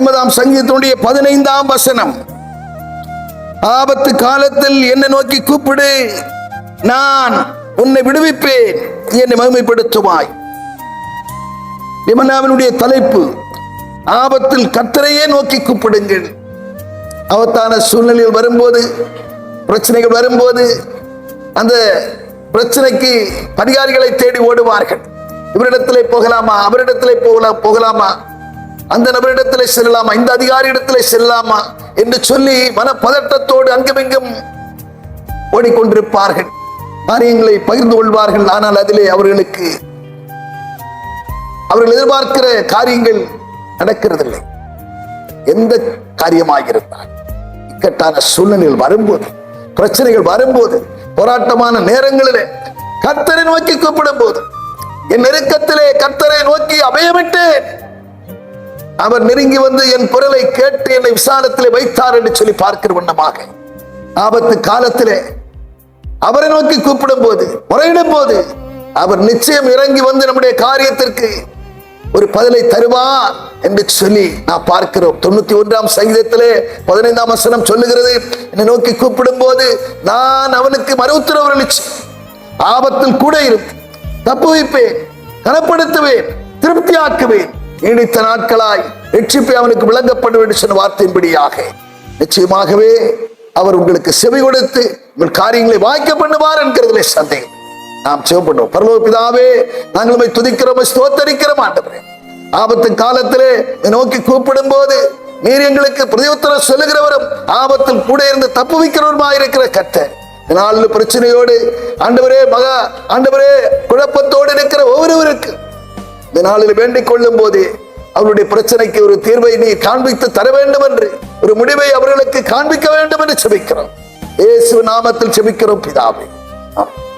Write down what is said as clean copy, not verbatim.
50ஆம் சங்கீதத்தினுடைய 15ஆம் வசனம். ஆபத்து காலத்தில் என்னை நோக்கி கூப்பிடு, நான் உன்னை விடுவிப்பேன், என்னை மகிமைப்படுத்துவாய். எமனாவினுடைய தலைப்பு, ஆபத்தில் கர்த்தரையே நோக்கி கூப்பிடுங்கள். ஆபத்தான சூழ்நிலையில் வரும்போது, பிரச்சனைகள் வரும்போது, அந்த பிரச்சனைக்கு பரிகாரிகளை தேடி ஓடுவார்கள். இவரிடத்திலே போகலாமா, அவரிடத்திலே போகலாமா, அந்த நபரிடத்திலே செல்லலாமா, இந்த அதிகாரி இடத்திலே செல்லலாமா என்று சொல்லி மனப்பதட்டத்தோடு அங்குமிங்கும் ஓடிக்கொண்டிருப்பார்கள். காரியங்களை பகிர்ந்து கொள்வார்கள். ஆனால் அதிலே அவர்கள் எதிர்பார்க்கிற காரியங்கள் நடக்கிறதில்லை. எந்த காரியமாக இருந்தால் இக்கட்டான சூழ்நிலையில் வரும்போது, பிரச்சனைகள் வரும்போது, போராட்டமான நேரங்களிலே கர்த்தரை நோக்கி கூப்பிடும் போது, என் நெருக்கத்திலே கர்த்தரை நோக்கி அபயமிட்டேன், அவர் நெருங்கி வந்து என் குரலை கேட்டு என்னை விசாலத்திலே வைத்தார் என்று சொல்லி பார்க்கிற வண்ணமாக, ஆபத்து காலத்திலே அவரை நோக்கி கூப்பிடும் போது, முறையிடும் போது, அவர் நிச்சயம் இறங்கி வந்து நம்முடைய காரியத்திற்கு ஒரு பதிலை தருவார் என்று சொல்லி நாம் பார்க்கிறோம். 91ஆம் சங்கீதத்திலே 15ஆம் வசனம் சொல்லுகிறது, என்னை நோக்கி கூப்பிடும் போது நான் அவனுக்கு மறு உத்தரவளிச்சு ஆபத்தில் கூட இருந்து தப்புவிப்பேன், கனப்படுத்துவேன், திருப்தியாக்குவேன், நீடித்த நாட்களாய் ரட்சிப்பை அவனுக்கு விளங்கப்படும் என்று சொன்ன வார்த்தையின்படியாக நிச்சயமாகவே அவர் உங்களுக்கு செவி கொடுத்து உங்கள் காரியங்களை வாய்க்க பண்ணுவார் என்கிறதிலே சந்தேகம். நாம் ஜெபம் பண்ணுவோம். பரலோக பிதாவே, நாங்கள் உம்மை துதிக்கிறோம், ஸ்தோத்தரிக்கிறோம். ஆண்டவரே, ஆபத்து காலத்திலே நோக்கி கூப்பிடும் போது நீர் எங்களுக்கு பிரதியுத்தரம் சொல்லுகிறவரும் ஆபத்தில் கூட இருந்து தப்புவிக்கிறவருமாய் இருக்கிற கர்த்தர், நாலு பிரச்சனையோடு ஆண்டவரே குழப்பத்தோடு இருக்கிற ஒவ்வொருவருக்கு இந்த நாளில் வேண்டிக் கொள்ளும் போது அவருடைய பிரச்சனைக்கு ஒரு தீர்வை நீ காண்பித்து தர வேண்டும் என்று, ஒரு முடிவை அவர்களுக்கு காண்பிக்க வேண்டும் என்று செபிக்கிறோம். இயேசு நாமத்தில் செபிக்கிறோம் பிதாவே. ஆமென்.